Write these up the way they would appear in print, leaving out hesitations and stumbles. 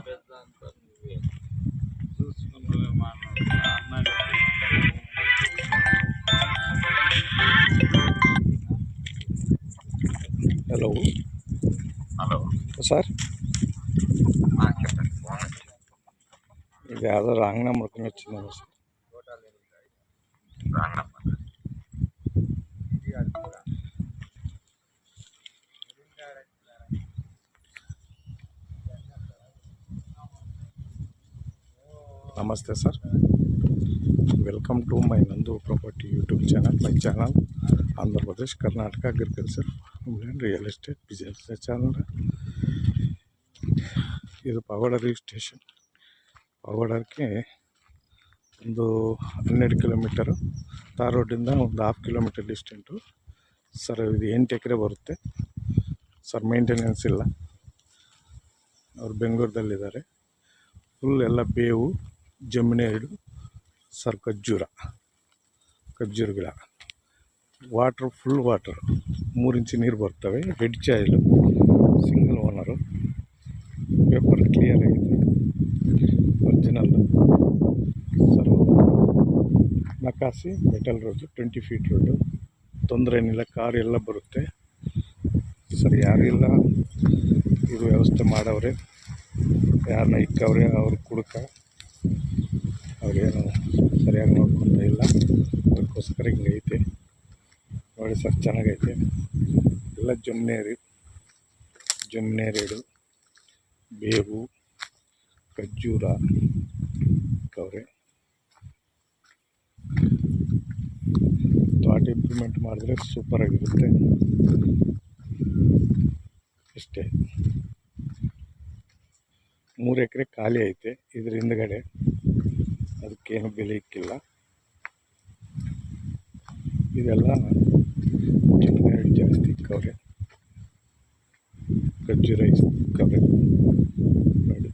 పెద్ద అంతా నువ్వే చూసుకున్నవే అన్నానికి హలో హలో సార్, చెప్పండి. ఫోన్ ఇది ఏదో రాంగ్ నెంబర్ కింద వచ్చింది సార్. Wrong number. నమస్తే సార్, వెల్కమ్ టు మై నందు property YouTube channel. My channel Andhra Pradesh Karnataka agriculture and real estate business channel. ಇದು ಪಾವಗಡ ರಿಜಿಸ್ಟ್ರೇಷನ್. ಪಾವಗಡಕ್ಕೆ ಒಂದು 12 ಕಿಲೋಮೀಟರು, ತಾರ್ ರೋಡಿಂದ ಒಂದು 1/2 ಕಿಲೋಮೀಟರ್ ಡಿಸ್ಟೆಂಟು ಸರ್. ಇದು 8 ಎಕರೆ ಬರುತ್ತೆ ಸರ್. ಮೇಂಟೆನೆನ್ಸ್ ಇಲ್ಲ. ಅವರು ಬೆಂಗಳೂರದಲ್ಲಿದ್ದಾರೆ. ಫುಲ್ ಎಲ್ಲ ಬೇವು, ಜಮೀನೇರಡು ಸರ್, ಖರ್ಜೂರ ಗಿಡ, ವಾಟ್ರ್ ಫುಲ್ ವಾಟರ್, 3 ಇಂಚು ನೀರು ಬರ್ತವೆ. ರೆಡ್ ಚಾಯಿಲು, ಸಿಂಗಲ್ ಓನರು, ಪೇಪರ್ ಕ್ಲಿಯರ್ ಆಗಿದೆ, ಒರಿಜಿನಲ್ಲು ಸರ್. ನಕಾಸಿ ಮೆಟಲ್ ರೋಡು, 20 ಫೀಟ್ ರೋಡು, ತೊಂದರೆ ಏನಿಲ್ಲ. ಕಾರ್ ಎಲ್ಲ ಬರುತ್ತೆ ಸರ್. ಯಾರಿಲ್ಲ, ಇದು ವ್ಯವಸ್ಥೆ ಮಾಡವ್ರೆ. ಯಾರನ್ನ ಇಕ್ಕವ್ರೆ, ಅವ್ರು ಕುಡ್ಕ ಅವ್ರೇನು ಸರಿಯಾಗಿ ನೋಡ್ಕೊತ ಇಲ್ಲ. ಅದಕ್ಕೋಸ್ಕರ ಹಿಂಗೈತೆ ನೋಡಿ ಸರ್. ಚೆನ್ನಾಗೈತೆ. ಎಲ್ಲ ಜಮೀನೇರಡು, ಬೇವು, ಖರ್ಜೂರ ಕವ್ರೆ. ತೋಟ ಇಂಪ್ರೂವ್ಮೆಂಟ್ ಮಾಡಿದ್ರೆ ಸೂಪರಾಗಿರುತ್ತೆ ಅಷ್ಟೇ. 3 ಎಕರೆ ಖಾಲಿ ಐತೆ. ಇದ್ರ ಹಿಂದ್ಗಡೆ ಅದಕ್ಕೇನು ಬೆಲೆ ಇಕ್ಕಿಲ್ಲ. ಇದೆಲ್ಲ ಜಮೀನೇರಡು ಜಾಸ್ತಿ ಇಕ್ಕವ್ರೆ, ಖರ್ಜೂರ ಇಕ್ಕವ್ರೆ ನೋಡಿ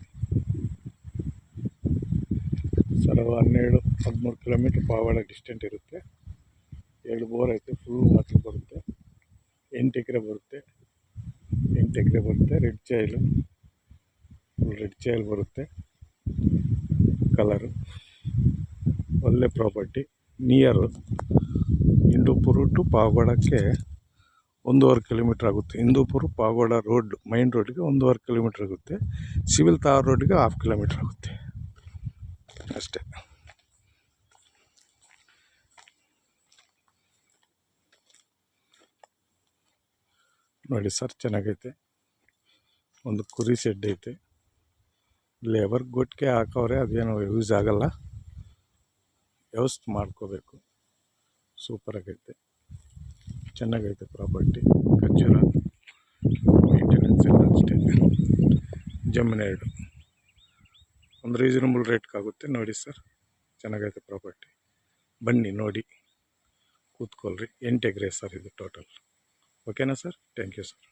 ಸರ್. 12-13 ಕಿಲೋಮೀಟ್ರ್ ಪಾವಗಡ ಡಿಸ್ಟೆಂಟ್ ಇರುತ್ತೆ. 2 ಬೋರ್ ಐತೆ, ಫುಲ್ ವಾಟರ್ ಬರುತ್ತೆ. 8 ಎಕರೆ ಬರುತ್ತೆ. ರೆಡ್ ಚಾಯಿಲು, ಫುಲ್ ರೆಡ್ ಚಾಯಿಲ್ ಬರುತ್ತೆ. ಕಲರು ಒಳ್ಳೆ ಪ್ರಾಪರ್ಟಿ. ನಿಯರು ಹಿಂದೂಪುರ ಟು ಪಾವಗಡಕ್ಕೆ 1.5 ಕಿಲೋಮೀಟ್ರ್ ಆಗುತ್ತೆ. ಹಿಂದೂಪುರ ಪಾವಗಡ ರೋಡ್, ಮೈನ್ ರೋಡ್ಗೆ 1.5 ಕಿಲೋಮೀಟ್ರ್ ಆಗುತ್ತೆ. ಸಿವಿಲ್ ತಾರ್ ರೋಡ್ಗೆ 1/2 ಕಿಲೋಮೀಟ್ರ್ ಆಗುತ್ತೆ ಅಷ್ಟೇ. ನೋಡಿ ಸರ್, ಚೆನ್ನಾಗೈತೆ. ಒಂದು ಕುರಿ ಶೆಡ್ ಐತೆ. ಲೇಬರ್ ಗೊಟ್ಟಿಗೆ ಹಾಕವ್ರೆ, ಅದೇನು ಯೂಸ್ ಆಗಲ್ಲ. ವ್ಯವಸ್ಥೆ ಮಾಡ್ಕೋಬೇಕು. ಸೂಪರಾಗೈತೆ, ಚೆನ್ನಾಗೈತೆ ಪ್ರಾಪರ್ಟಿ. ಖರ್ಜೂರ ಮೇಂಟೆನೆನ್ಸ್ ಎಲ್ಲ ಅಷ್ಟೇ. ಜಮೀನೇರಡು ಒಂದು ರೀಸನಬಲ್ ರೇಟ್ಗಾಗುತ್ತೆ ನೋಡಿ ಸರ್. ಚೆನ್ನಾಗೈತೆ ಪ್ರಾಪರ್ಟಿ. ಬನ್ನಿ ನೋಡಿ ಕೂತ್ಕೊಳ್ರಿ. 8 ಎಕರೆ ಸರ್ ಇದು ಟೋಟಲ್. ಓಕೆನಾ ಸರ್? Thank you sir.